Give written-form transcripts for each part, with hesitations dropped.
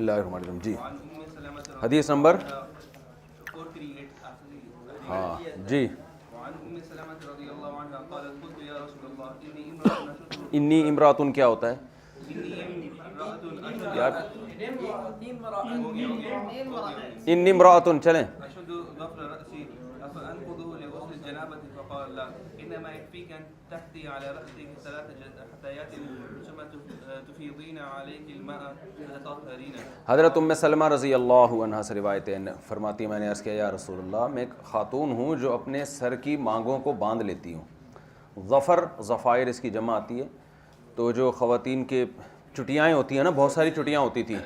اللہ الرحمن الرحیم. جی حدیث نمبر ہاں جی. انی امراتن کیا ہوتا ہے یار؟ انی امراتن چلیں. حضرت ام سلمہ رضی اللہ عنہا سے روایت ہے، فرماتی میں نے عرض کیا یا رسول اللہ، میں ایک خاتون ہوں جو اپنے سر کی مانگوں کو باندھ لیتی ہوں. ظفر ظفائر اس کی جمع آتی ہے. تو جو خواتین کے چٹیاں ہوتی ہیں نا، بہت ساری چٹیاں ہوتی تھیں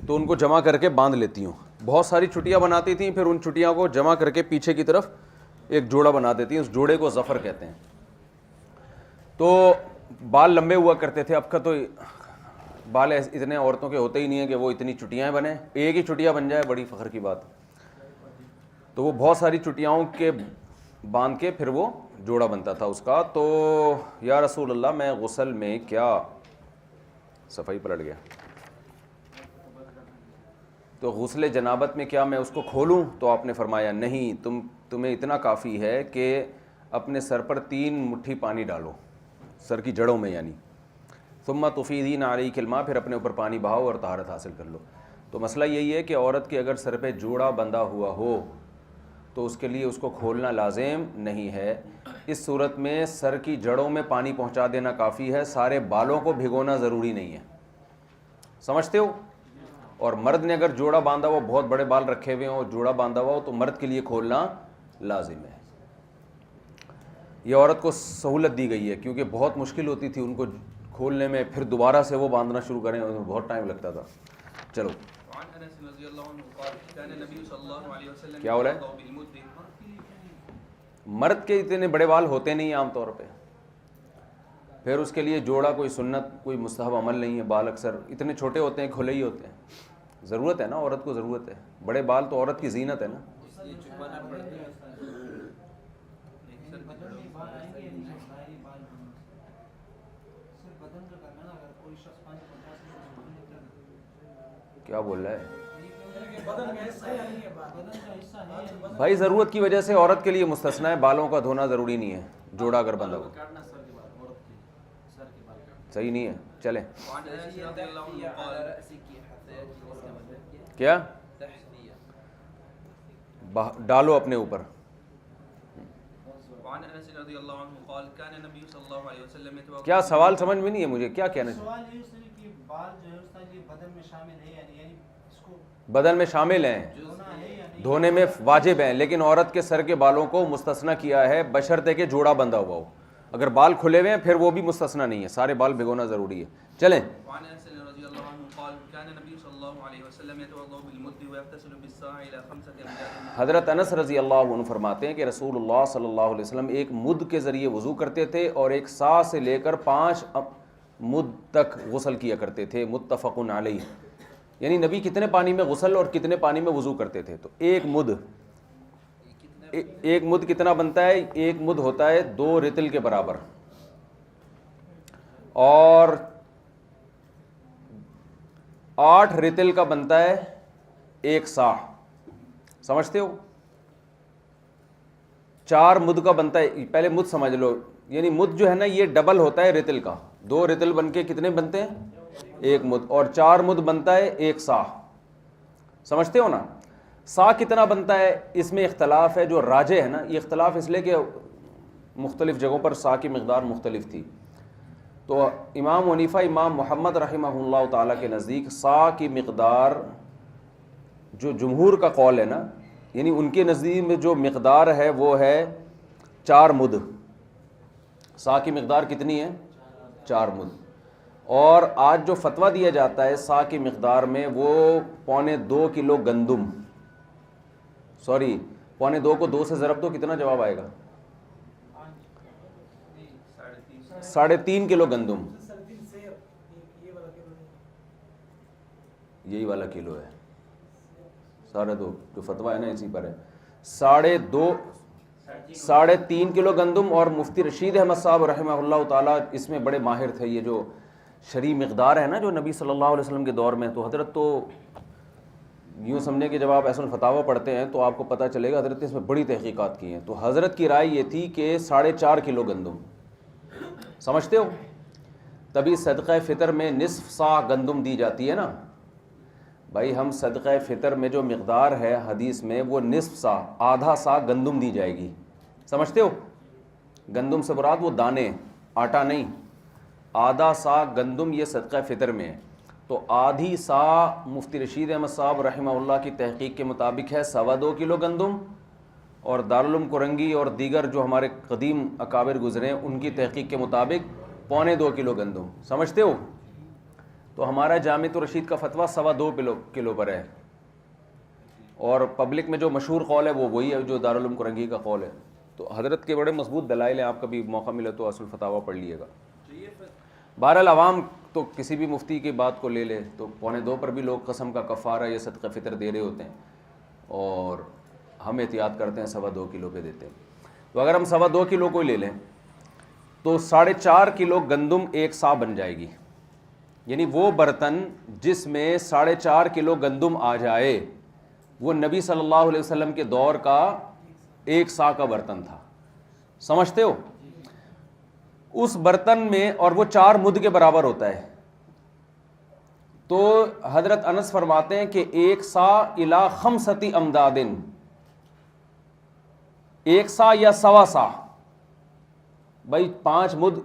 تو ان کو جمع کر کے باندھ لیتی ہوں. بہت ساری چٹیاں بناتی تھیں، پھر ان چٹیاں کو جمع کر کے پیچھے کی طرف ایک جوڑا بنا دیتی ہیں، اس جوڑے کو ظفر کہتے ہیں. تو بال لمبے ہوا کرتے تھے. اب کا تو بال اتنے عورتوں کے ہوتے ہی نہیں ہیں کہ وہ اتنی چٹیاں بنیں، ایک ہی چٹیا بن جائے بڑی فخر کی بات. تو وہ بہت ساری چٹیاؤں کے باندھ کے پھر وہ جوڑا بنتا تھا اس کا. تو یا رسول اللہ میں غسل میں کیا، صفائی پلٹ گیا، تو غسل جنابت میں کیا میں اس کو کھولوں؟ تو آپ نے فرمایا نہیں، تمہیں اتنا کافی ہے کہ اپنے سر پر 3 مٹھی پانی ڈالو، سر کی جڑوں میں یعنی. ثم تفیضین علیک الماء، پھر اپنے اوپر پانی بہاؤ اور طہارت حاصل کر لو. تو مسئلہ یہی ہے کہ عورت کے اگر سر پہ جوڑا بندھا ہوا ہو تو اس کے لیے اس کو کھولنا لازم نہیں ہے. اس صورت میں سر کی جڑوں میں پانی پہنچا دینا کافی ہے، سارے بالوں کو بھگونا ضروری نہیں ہے. سمجھتے ہو؟ اور مرد نے اگر جوڑا باندھا ہوا، بہت بڑے بال رکھے ہوئے ہوں، جوڑا باندھا ہوا ہو، تو مرد کے لیے کھولنا لازم ہے. یہ عورت کو سہولت دی گئی ہے کیونکہ بہت مشکل ہوتی تھی ان کو کھولنے میں، پھر دوبارہ سے وہ باندھنا شروع کریں اور بہت ٹائم لگتا تھا. چلو کیا ہو رہا ہے؟ مرد کے اتنے بڑے بال ہوتے نہیں عام طور پہ، پھر اس کے لیے جوڑا کوئی سنت کوئی مستحب عمل نہیں ہے. بال اکثر اتنے چھوٹے ہوتے ہیں، کھلے ہی ہوتے ہیں. ضرورت ہے نا، عورت کو ضرورت ہے، بڑے بال تو عورت کی زینت ہے نا. کیا بول رہا ہے بھائی؟ ضرورت کی وجہ سے عورت کے لیے مستثنا ہے، بالوں کا دھونا ضروری نہیں ہے جوڑا اگر بندھا ہو. صحیح نہیں ہے. چلیں کیا ڈالو اپنے اوپر. کیا سوال سمجھ میں نہیں ہے مجھے، کیا کہنا چاہیے؟ بدن میں شامل ہیں، دھونے میں واجب ہیں، لیکن عورت کے سر کے بالوں کو مستثنا کیا ہے بشرطے کہ جوڑا بندھا ہوا ہو. اگر بال کھلے ہوئے ہیں پھر وہ بھی مستثنا نہیں ہے، سارے بال بھگونا ضروری ہے. چلیں حضرت انس رضی اللہ عنہ فرماتے ہیں کہ رسول اللہ صلی اللہ علیہ وسلم ایک مد کے ذریعے وضو کرتے تھے اور ایک سا سے لے کر 5 مد تک غسل کیا کرتے تھے. متفق علیہ، یعنی نبی کتنے پانی میں غسل اور کتنے پانی میں وضو کرتے تھے. تو ایک مد کتنا بنتا ہے؟ ایک مد ہوتا ہے 2 رطل کے برابر، اور 8 رطل کا بنتا ہے 1 سا. سمجھتے ہو؟ 4 مد کا بنتا ہے، پہلے مد سمجھ لو، یعنی مد جو ہے نا یہ ڈبل ہوتا ہے رطل کا. 2 رطل بن کے کتنے بنتے ہیں؟ 1 مد، اور 4 مد بنتا ہے 1 سا. سمجھتے ہو نا؟ سا کتنا بنتا ہے اس میں اختلاف ہے، جو راجح ہے نا، یہ اختلاف اس لیے کہ مختلف جگہوں پر سا کی مقدار مختلف تھی. تو امام حنیفہ امام محمد رحمہ اللہ تعالیٰ کے نزدیک سا کی مقدار، جو جمہور کا قول ہے نا، یعنی ان کے نزدیک میں جو مقدار ہے وہ ہے 4 مد. سا کی مقدار کتنی ہے؟ 4 مد. اور آج جو فتویٰ دیا جاتا ہے سا کی مقدار میں، وہ 2.25 کلو گندم، سوری 2.25 کو 2 سے ضرب دو، کتنا جواب آئے گا؟ 3.5 کلو گندم. یہی والا کلو ہے، 2.5 جو فتویٰ ہے نا اسی پر ہے. 3.5 کلو گندم. اور مفتی رشید احمد صاحب رحمہ اللہ تعالیٰ اس میں بڑے ماہر تھے، یہ جو شرعی مقدار ہے نا جو نبی صلی اللہ علیہ وسلم کے دور میں. تو حضرت تو یوں سمجھیں کہ جب آپ ایسا الفتاویٰ پڑھتے ہیں تو آپ کو پتہ چلے گا حضرت نے اس میں بڑی تحقیقات کی ہیں. تو حضرت کی رائے یہ تھی کہ 4.5 کلو گندم, سمجھتے ہو, تبھی صدقہ فطر میں نصف صاع گندم دی جاتی ہے نا بھائی. ہم صدقہ فطر میں جو مقدار ہے حدیث میں وہ نصف صاع, آدھا صاع گندم دی جائے گی, سمجھتے ہو. گندم سے مراد وہ دانے, آٹا نہیں, آدھا صاع گندم یہ صدقہ فطر میں ہے. تو آدھی صاع مفتی رشید احمد صاحب رحمہ اللہ کی تحقیق کے مطابق ہے 2.25 کلو گندم, اور دارالعلوم کرنگی اور دیگر جو ہمارے قدیم اکابر گزرے ہیں ان کی تحقیق کے مطابق 2.25 کلو گندم, سمجھتے ہو. تو ہمارا جامع رشید کا فتویٰ 2.25 کلو پر ہے, اور پبلک میں جو مشہور قول ہے وہ وہی ہے جو دارالعلوم کرنگی کا قول ہے. تو حضرت کے بڑے مضبوط دلائل ہیں, آپ کبھی موقع ملے تو اصل فتاویٰ پڑھ لیے گا. بہرحال عوام تو کسی بھی مفتی کی بات کو لے لے تو 2.25 پر بھی لوگ قسم کا کفارہ یا صدقہ فطر دے رہے ہوتے ہیں, اور ہم احتیاط کرتے ہیں 2.25 کلو پہ دیتے ہیں. تو اگر ہم 2.25 کلو کو لے لیں تو 4.5 کلو گندم 1 صاع بن جائے گی. یعنی وہ برتن جس میں 4.5 کلو گندم آ جائے وہ نبی صلی اللہ علیہ وسلم کے دور کا 1 صاع کا برتن تھا, سمجھتے ہو. اس برتن میں, اور وہ 4 مد کے برابر ہوتا ہے. تو حضرت انس فرماتے ہیں کہ 1 صاع الی 5 امداد, 1 صاع یا 1.25 صاع, بھائی 5 مد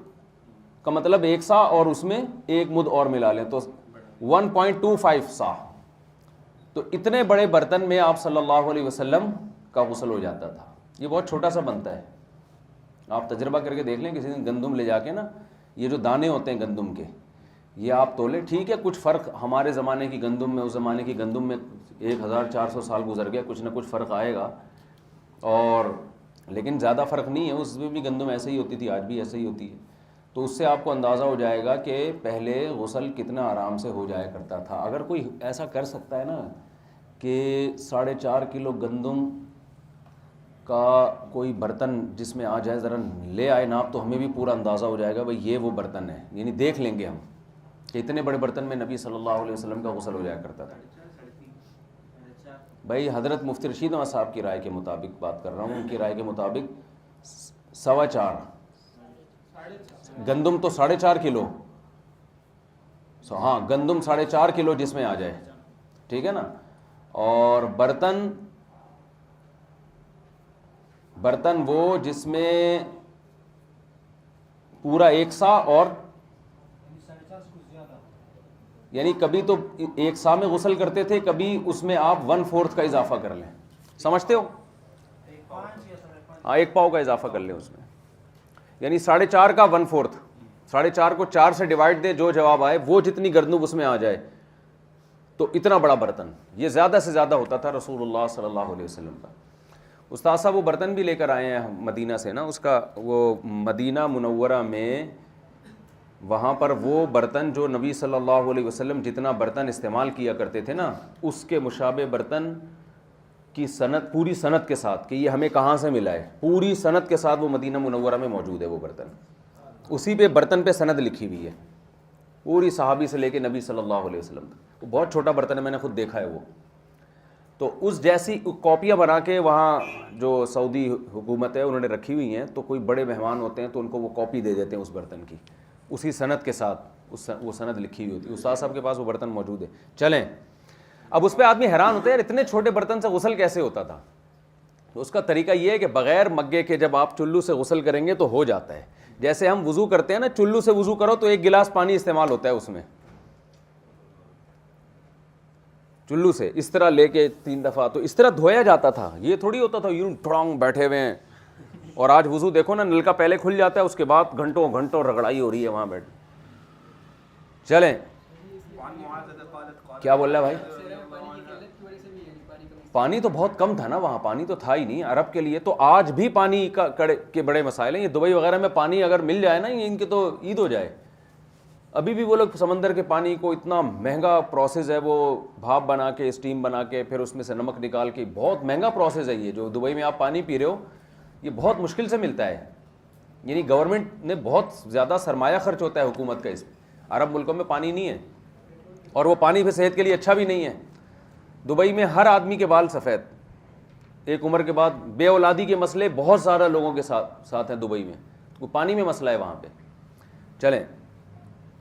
کا مطلب 1 صاع اور اس میں 1 مد اور ملا لیں تو 1.25 صاع. تو اتنے بڑے برتن میں آپ صلی اللہ علیہ وسلم کا غسل ہو جاتا تھا. یہ بہت چھوٹا سا بنتا ہے, آپ تجربہ کر کے دیکھ لیں. کسی دن گندم لے جا کے نا, یہ جو دانے ہوتے ہیں گندم کے یہ آپ تولیں, ٹھیک ہے کچھ فرق ہمارے زمانے کی گندم میں اس زمانے کی گندم میں 1400 سال گزر گیا, کچھ نہ کچھ فرق آئے گا, اور لیکن زیادہ فرق نہیں ہے. اس میں بھی گندم ایسے ہی ہوتی تھی, آج بھی ایسے ہی ہوتی ہے. تو اس سے آپ کو اندازہ ہو جائے گا کہ پہلے غسل کتنا آرام سے ہو جایا کرتا تھا. اگر کوئی ایسا کر سکتا ہے نا کہ 4.5 کلو گندم کا کوئی برتن جس میں آ جائے, ذرا لے آئے ناپ, تو ہمیں بھی پورا اندازہ ہو جائے گا بھائی یہ وہ برتن ہے. یعنی دیکھ لیں گے ہم کہ اتنے بڑے برتن میں نبی صلی اللہ علیہ وسلم کا غسل ہو جایا کرتا تھا. بھائی حضرت مفتی رشید احمد صاحب کی رائے کے مطابق بات کر رہا ہوں, ان کی رائے کے مطابق 4.25 گندم تو 4.5 کلو, ہاں گندم 4.5 کلو جس میں آ جائے, ٹھیک ہے نا. اور برتن وہ جس میں پورا 1 صاع, اور یعنی کبھی تو 1 صاع میں غسل کرتے تھے, کبھی اس میں آپ 1/4 کا اضافہ کر لیں, سمجھتے ہو. ہاں 1 پاؤ کا اضافہ کر لیں اس میں, یعنی 4.5 کا 1/4, 4.5 کو 4 سے ڈیوائڈ دے, جو جواب آئے وہ جتنی گندم اس میں آ جائے. تو اتنا بڑا برتن یہ زیادہ سے زیادہ ہوتا تھا رسول اللہ صلی اللہ علیہ وسلم کا. استاد صاحب وہ برتن بھی لے کر آئے ہیں مدینہ سے نا, اس کا وہ مدینہ منورہ میں وہاں پر وہ برتن جو نبی صلی اللہ علیہ وسلم جتنا برتن استعمال کیا کرتے تھے نا, اس کے مشابہ برتن کی سند, پوری سند کے ساتھ, کہ یہ ہمیں کہاں سے ملا ہے, پوری سند کے ساتھ وہ مدینہ منورہ میں موجود ہے. وہ برتن اسی پہ برتن پہ سند لکھی ہوئی ہے پوری صحابی سے لے کے نبی صلی اللہ علیہ وسلم تک. وہ بہت چھوٹا برتن ہے, میں نے خود دیکھا ہے وہ. تو اس جیسی کاپیاں بنا کے وہاں جو سعودی حکومت ہے انہوں نے رکھی ہوئی ہیں, تو کوئی بڑے مہمان ہوتے ہیں تو ان کو وہ کاپی دے دیتے ہیں اس برتن کی, اسی سند کے ساتھ وہ سند لکھی ہوئی ہوتی ہے. استاد صاحب کے پاس وہ برتن موجود ہے. چلیں اب اس پہ آدمی حیران ہوتا ہے یار اتنے چھوٹے برتن سے غسل کیسے ہوتا تھا. تو اس کا طریقہ یہ ہے کہ بغیر مگے کے جب آپ چلو سے غسل کریں گے تو ہو جاتا ہے. جیسے ہم وضو کرتے ہیں نا, چلو سے وضو کرو تو 1 گلاس پانی استعمال ہوتا ہے اس میں, چلو سے اس طرح لے کے 3 دفعہ, تو اس طرح دھویا جاتا تھا. یہ تھوڑی ہوتا تھا یوں ٹھڑانگ بیٹھے ہوئے ہیں. اور آج وضو دیکھو نا, نل کا پہلے کھل جاتا ہے, اس کے بعد گھنٹوں گھنٹوں رگڑائی ہو رہی ہے وہاں بیٹھ. چلیں کیا بول رہا ہے بھائی, پانی تو بہت کم تھا نا وہاں, پانی تو تھا ہی نہیں عرب کے لیے. تو آج بھی پانی کے بڑے مسائل ہیں. یہ دبئی وغیرہ میں پانی اگر مل جائے نا, ان کے تو عید ہو جائے. ابھی بھی وہ لوگ سمندر کے پانی کو, اتنا مہنگا پروسیس ہے, وہ بھاپ بنا کے اسٹیم بنا کے پھر اس میں سے نمک نکال کے, بہت مہنگا پروسیس ہے یہ. جو دبئی میں آپ پانی پی رہے ہو یہ بہت مشکل سے ملتا ہے. یعنی گورنمنٹ نے بہت زیادہ سرمایہ خرچ ہوتا ہے حکومت کا اس میں. عرب ملکوں میں پانی نہیں ہے، اور وہ پانی پھر صحت کے لیے اچھا بھی نہیں ہے۔ دبئی میں ہر آدمی کے بال سفید، ایک عمر کے بعد بے اولادی کے مسئلے بہت سارے لوگوں کے ساتھ ہیں دبئی میں، وہ پانی میں مسئلہ ہے وہاں پہ۔ چلیں،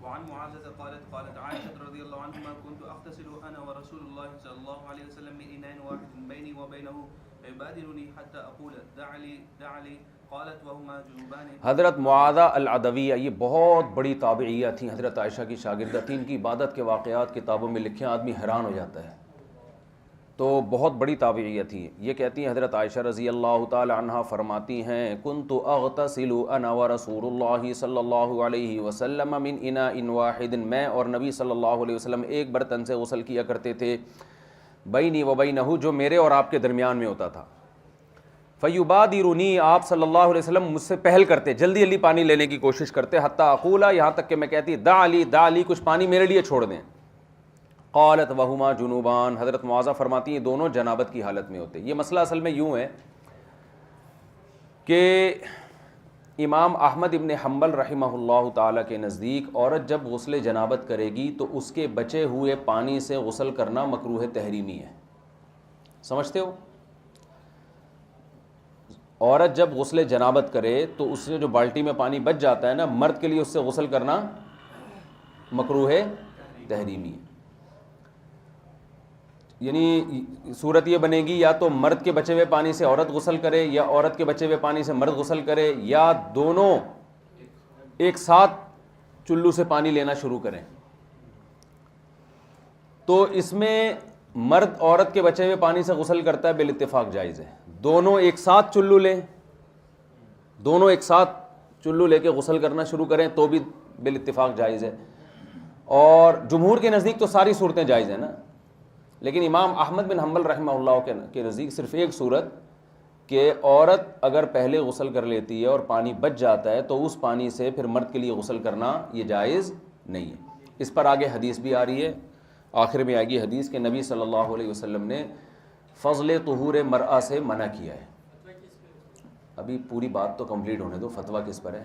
وعن معاذة قالت قالت عائشة رضي الله عنهما كنت أغتسل أنا ورسول الله صلى الله عليه وسلم من إناء واحد بيني وبينه فيبادرني حتى أقول دع لي قالت وهما جنوبان۔ حضرت معاذہ العدویہ یہ بہت بڑی تابعیہ تھیں، حضرت عائشہ کی شاگردہ تھیں، ان کی عبادت کے واقعات کتابوں میں لکھے ہیں، آدمی حیران ہو جاتا ہے، تو بہت بڑی تابعیہ تھی۔ یہ کہتی ہیں حضرت عائشہ رضی اللہ تعالی عنہا فرماتی ہیں کنت اغتسل انا ورسول اللہ صلی اللہ علیہ وسلم من اناء واحد، میں اور نبی صلی اللہ علیہ وسلم ایک برتن سے غسل کیا کرتے تھے، بینی و بینہ، جو میرے اور آپ کے درمیان میں ہوتا تھا۔ فیبادرنی، آپ صلی اللہ علیہ وسلم مجھ سے پہل کرتے، جلدی جلدی پانی لینے کی کوشش کرتے، حتی اقولا، یہاں تک کہ میں کہتی دع لی، کچھ پانی میرے لیے چھوڑ دیں۔ قالت وہما جنوبان، حضرت معاذہ فرماتی ہیں دونوں جنابت کی حالت میں ہوتے۔ یہ مسئلہ اصل میں یوں ہے کہ امام احمد ابن حنبل رحمہ اللہ تعالیٰ کے نزدیک عورت جب غسل جنابت کرے گی تو اس کے بچے ہوئے پانی سے غسل کرنا مکروہ تحریمی ہے، سمجھتے ہو؟ عورت جب غسل جنابت کرے تو اس سے جو بالٹی میں پانی بچ جاتا ہے نا، مرد کے لیے اس سے غسل کرنا مکروہ تحریمی ہے۔ یعنی صورت یہ بنے گی یا تو مرد کے بچے ہوئے پانی سے عورت غسل کرے، یا عورت کے بچے ہوئے پانی سے مرد غسل کرے، یا دونوں ایک ساتھ چلو سے پانی لینا شروع کریں۔ تو اس میں مرد عورت کے بچے ہوئے پانی سے غسل کرتا ہے، بالاتفاق جائز ہے۔ دونوں ایک ساتھ چلو لیں، دونوں ایک ساتھ چلو لے کے غسل کرنا شروع کریں تو بھی بالاتفاق جائز ہے۔ اور جمہور کے نزدیک تو ساری صورتیں جائز ہیں نا، لیکن امام احمد بن حنبل رحمہ اللہ کے نزدیک صرف ایک صورت کہ عورت اگر پہلے غسل کر لیتی ہے اور پانی بچ جاتا ہے تو اس پانی سے پھر مرد کے لیے غسل کرنا یہ جائز نہیں ہے۔ اس پر آگے حدیث بھی آ رہی ہے، آخر میں آئے گی حدیث کہ نبی صلی اللہ علیہ وسلم نے فضل طہور مرأہ سے منع کیا ہے۔ ابھی پوری بات تو کمپلیٹ ہونے دو، فتویٰ کس پر ہے؟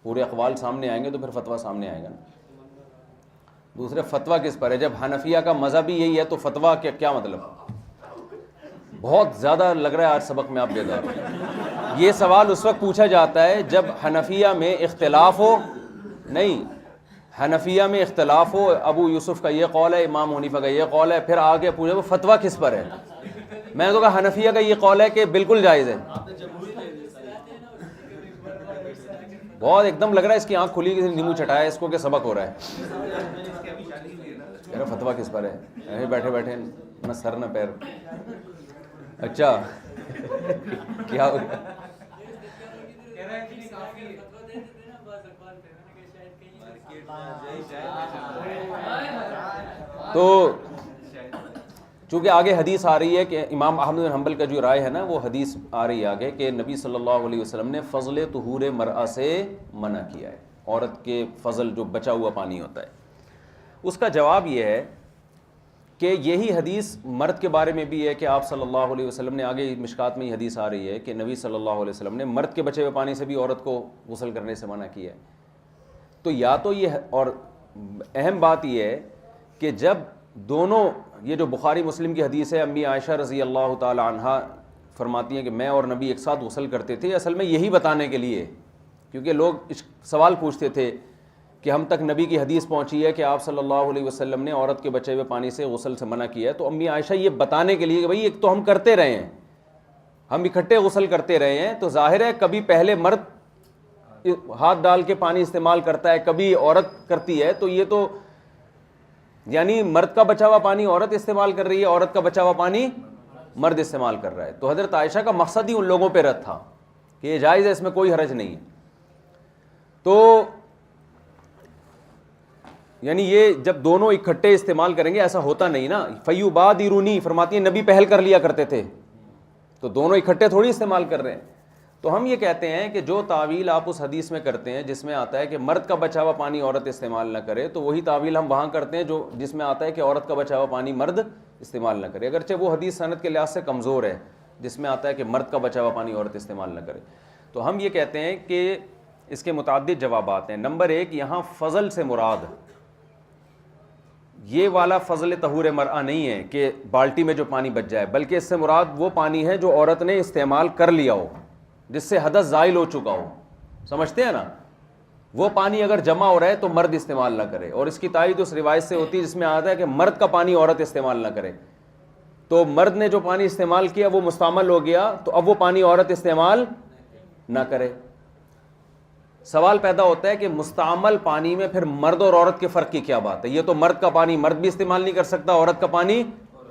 پورے اقوال سامنے آئیں گے تو پھر فتویٰ سامنے آئے گا نا۔ دوسرے فتویٰ کس پر ہے؟ جب حنفیہ کا مذہب ہی یہی ہے تو فتویٰ کیا مطلب؟ بہت زیادہ لگ رہا ہے آج سبق میں آپ بیدار ہیں۔ یہ سوال اس وقت پوچھا جاتا ہے جب حنفیہ میں اختلاف ہو، نہیں، حنفیہ میں اختلاف ہو، ابو یوسف کا یہ قول ہے، امام حنیفہ کا یہ قول ہے، پھر آگے پوچھے وہ فتویٰ کس پر ہے؟ میں نے تو کہا حنفیہ کا یہ قول ہے کہ بالکل جائز ہے۔ بہت ایک دم لگ رہا ہے اس کی آنکھ کھلی، کسی نے نیمبو چٹایا اس کو کہ سبق ہو رہا ہے۔ فتویٰ کس پر ہے؟ ایسے بیٹھے بیٹھے نہ سر نہ پیر۔ اچھا کیا ہو گیا؟ تو چونکہ آگے حدیث آ رہی ہے کہ امام احمد بن حنبل کا جو رائے ہے نا، وہ حدیث آ رہی ہے آگے کہ نبی صلی اللہ علیہ وسلم نے فضل طہور مرأہ سے منع کیا ہے، عورت کے فضل جو بچا ہوا پانی ہوتا ہے۔ اس کا جواب یہ ہے کہ یہی حدیث مرد کے بارے میں بھی ہے کہ آپ صلی اللہ علیہ وسلم نے، آگے مشکات میں یہ حدیث آ رہی ہے کہ نبی صلی اللہ علیہ وسلم نے مرد کے بچے ہوئے پانی سے بھی عورت کو غسل کرنے سے منع کیا ہے۔ تو یا تو یہ، اور اہم بات یہ ہے کہ جب دونوں، یہ جو بخاری مسلم کی حدیث ہے، امی عائشہ رضی اللہ تعالی عنہا فرماتی ہیں کہ میں اور نبی ایک ساتھ غسل کرتے تھے، اصل میں یہی بتانے کے لیے، کیونکہ لوگ سوال پوچھتے تھے کہ ہم تک نبی کی حدیث پہنچی ہے کہ آپ صلی اللہ علیہ وسلم نے عورت کے بچے ہوئے پانی سے غسل سے منع کیا ہے، تو امی عائشہ یہ بتانے کے لیے کہ بھئی ایک تو ہم کرتے رہے ہیں، ہم اکٹھے غسل کرتے رہے ہیں، تو ظاہر ہے کبھی پہلے مرد ہاتھ ڈال کے پانی استعمال کرتا ہے، کبھی عورت کرتی ہے، تو یہ تو یعنی مرد کا بچا ہوا پانی عورت استعمال کر رہی ہے، عورت کا بچا ہوا پانی مرد استعمال کر رہا ہے۔ تو حضرت عائشہ کا مقصد ہی ان لوگوں پہ رد تھا کہ یہ جائز ہے، اس میں کوئی حرج نہیں ہے۔ تو یعنی یہ جب دونوں اکٹھے استعمال کریں گے، ایسا ہوتا نہیں نا۔ فیبادرونی فرماتی ہیں نبی پہل کر لیا کرتے تھے، تو دونوں اکٹھے تھوڑی استعمال کر رہے ہیں۔ تو ہم یہ کہتے ہیں کہ جو تعویل آپ اس حدیث میں کرتے ہیں جس میں آتا ہے کہ مرد کا بچا ہوا پانی عورت استعمال نہ کرے، تو وہی تعویل ہم وہاں کرتے ہیں جو جس میں آتا ہے کہ عورت کا بچا ہوا پانی مرد استعمال نہ کرے، اگرچہ وہ حدیث سند کے لحاظ سے کمزور ہے جس میں آتا ہے کہ مرد کا بچا ہوا پانی عورت استعمال نہ کرے۔ تو ہم یہ کہتے ہیں کہ اس کے متعدد جوابات ہیں۔ نمبر ایک، یہاں فضل سے مراد یہ والا فضل طہور مرأہ نہیں ہے کہ بالٹی میں جو پانی بچ جائے، بلکہ اس سے مراد وہ پانی ہے جو عورت نے استعمال کر لیا ہو، جس سے حدث زائل ہو چکا ہو، سمجھتے ہیں نا؟ وہ پانی اگر جمع ہو رہا ہے تو مرد استعمال نہ کرے، اور اس کی تائید اس روایت سے ہوتی ہے جس میں آتا ہے کہ مرد کا پانی عورت استعمال نہ کرے. تو مرد نے جو پانی استعمال کیا وہ مستعمل ہو گیا، تو اب وہ پانی عورت استعمال نہ کرے. سوال پیدا ہوتا ہے کہ مستعمل پانی میں پھر مرد اور عورت کے فرق کی کیا بات ہے؟ یہ تو مرد کا پانی مرد بھی استعمال نہیں کر سکتا، عورت کا پانی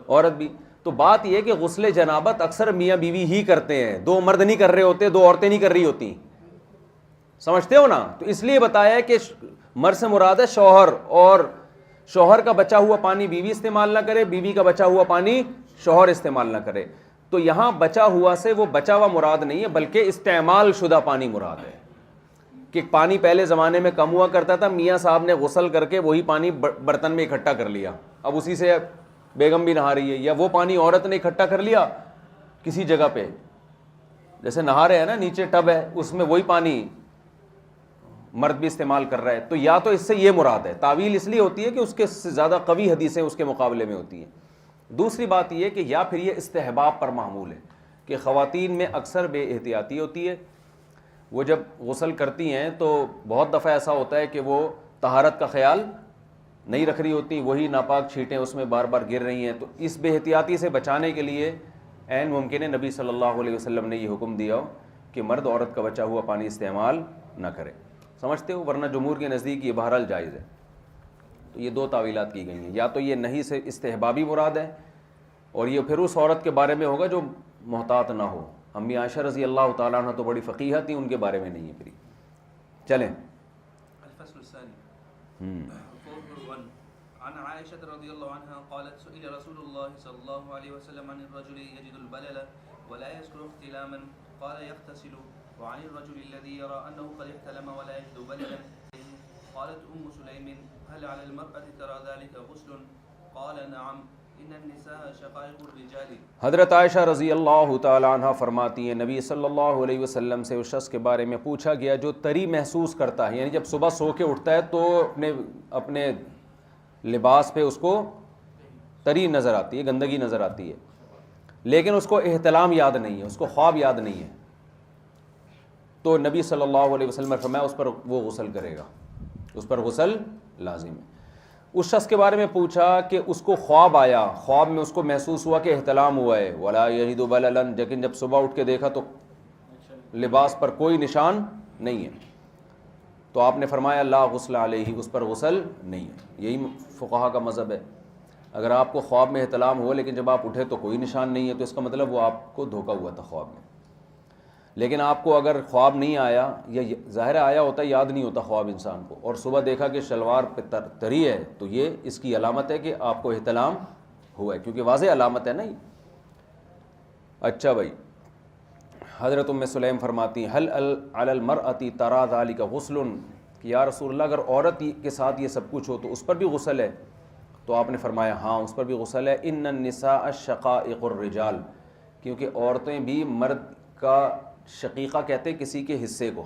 عورت بھی. تو بات یہ کہ غسل جنابت اکثر میاں بیوی ہی کرتے ہیں، دو مرد نہیں کر رہے ہوتے، دو عورتیں نہیں کر رہی ہوتی، سمجھتے ہو نا؟ تو اس لیے بتایا ہے کہ مرد سے مراد ہے شوہر، اور شوہر کا بچا ہوا پانی بیوی استعمال نہ کرے، بیوی کا بچا ہوا پانی شوہر استعمال نہ کرے. تو یہاں بچا ہوا سے وہ بچا ہوا مراد نہیں ہے، بلکہ استعمال شدہ پانی مراد ہے. کہ پانی پہلے زمانے میں کم ہوا کرتا تھا، میاں صاحب نے غسل کر کے وہی پانی برتن میں اکٹھا کر لیا، اب اسی سے بیگم بھی نہا رہی ہے، یا وہ پانی عورت نے اکٹھا کر لیا کسی جگہ پہ، جیسے نہا رہے ہیں نا، نیچے ٹب ہے اس میں وہی پانی مرد بھی استعمال کر رہا ہے. تو یا تو اس سے یہ مراد ہے، تعویل اس لیے ہوتی ہے کہ اس کے زیادہ قوی حدیثیں اس کے مقابلے میں ہوتی ہیں. دوسری بات یہ کہ یا پھر یہ استحباب پر محمول ہے کہ خواتین میں اکثر بے احتیاطی ہوتی ہے، وہ جب غسل کرتی ہیں تو بہت دفعہ ایسا ہوتا ہے کہ وہ طہارت کا خیال نہیں رکھ رہی ہوتی، وہی ناپاک چھینٹیں اس میں بار بار گر رہی ہیں. تو اس بے احتیاطی سے بچانے کے لیے عین ممکن ہے نبی صلی اللہ علیہ وسلم نے یہ حکم دیا ہو کہ مرد عورت کا بچا ہوا پانی استعمال نہ کرے. سمجھتے ہو؟ ورنہ جمہور کے نزدیک یہ بہرحال جائز ہے. تو یہ دو تعویلات کی گئی ہیں، یا تو یہ نہیں سے استحبابی مراد ہے، اور یہ پھر اس عورت کے بارے میں ہوگا جو محتاط نہ ہو. امی عائشہ رضی اللہ تعالیٰ عنہ تو بڑی فقیہ تھیں، ان کے بارے میں نہیں ہے. پھر چلیں الفصل الثاني 4.1 عن عائشة رضي الله عنها قالت سئل رسول الله صلى الله عليه وسلم عن الرجل يجد البلل ولا يذكر احتلاما قال يغتسل، وعن الرجل الذي يرى أنه قد احتلم ولا يجد بللا. قالت سليم هل على المرأة ترى ذلك غسل؟ قال نعم ان النساء شقائق الرجال. حضرت عائشہ رضی اللہ تعالیٰ عنہ فرماتی ہیں نبی صلی اللہ علیہ وسلم سے اس شخص کے بارے میں پوچھا گیا جو تری محسوس کرتا ہے، یعنی جب صبح سو کے اٹھتا ہے تو اپنے لباس پہ اس کو تری نظر آتی ہے، گندگی نظر آتی ہے، لیکن اس کو احتلام یاد نہیں ہے، اس کو خواب یاد نہیں ہے. تو نبی صلی اللہ علیہ وسلم نے فرمایا اس پر وہ غسل کرے گا، اس پر غسل لازم ہے. اس شخص کے بارے میں پوچھا کہ اس کو خواب آیا، خواب میں اس کو محسوس ہوا کہ احتلام ہوا ہے، ولا یجد بللا، لیکن جب صبح اٹھ کے دیکھا تو لباس پر کوئی نشان نہیں ہے، تو آپ نے فرمایا لا غسل علیہ، اس پر غسل نہیں ہے. یہی فقہا کا مذہب ہے. اگر آپ کو خواب میں احتلام ہوا لیکن جب آپ اٹھے تو کوئی نشان نہیں ہے، تو اس کا مطلب وہ آپ کو دھوکہ ہوا تھا خواب میں. لیکن آپ کو اگر خواب نہیں آیا، یا ظاہر آیا ہوتا ہے، یاد نہیں ہوتا خواب انسان کو، اور صبح دیکھا کہ شلوار پہ تری ہے، تو یہ اس کی علامت ہے کہ آپ کو احتلام ہوا ہے، کیونکہ واضح علامت ہے نا یہ. اچھا بھائی، حضرت ام سلیم فرماتی ہیں حل علی المرأۃ ترى ذلك غسل، کہ یا رسول اللہ اگر عورت کے ساتھ یہ سب کچھ ہو تو اس پر بھی غسل ہے؟ تو آپ نے فرمایا ہاں اس پر بھی غسل ہے. ان النساء شقائق الرجال، کیونکہ عورتیں بھی مرد کا شقیقہ کہتے کسی کے حصے کو،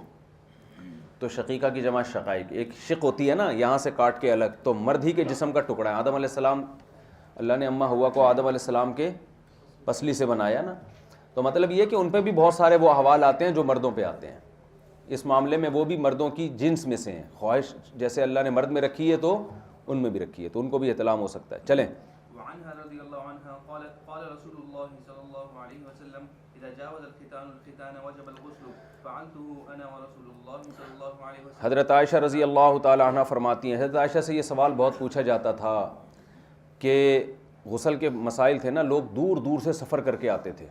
تو شقیقہ کی جمع شقائق، ایک شق ہوتی ہے نا یہاں سے کاٹ کے الگ، تو مرد ہی کے جسم کا ٹکڑا ہے. آدم علیہ السلام، اللہ نے اماں ہوا کو آدم علیہ السلام کے پسلی سے بنایا نا، تو مطلب یہ کہ ان پہ بھی بہت سارے وہ احوال آتے ہیں جو مردوں پہ آتے ہیں. اس معاملے میں وہ بھی مردوں کی جنس میں سے ہیں، خواہش جیسے اللہ نے مرد میں رکھی ہے تو ان میں بھی رکھی ہے، تو ان کو بھی احتلام ہو سکتا ہے. چلیں وعنها رضي الله عنها قالت قال رسول الله صلى الله عليه وسلم إذا جاوز الختان وجب الغسل فعلته أنا ورسول الله صلى الله عليه وسلم. حضرت عائشہ رضی اللہ تعالی عنہ فرماتی ہیں حضرت عائشہ سے یہ سوال بہت پوچھا جاتا تھا کہ غسل کے مسائل تھے نا، لوگ دور دور سے سفر کر کے آتے تھے.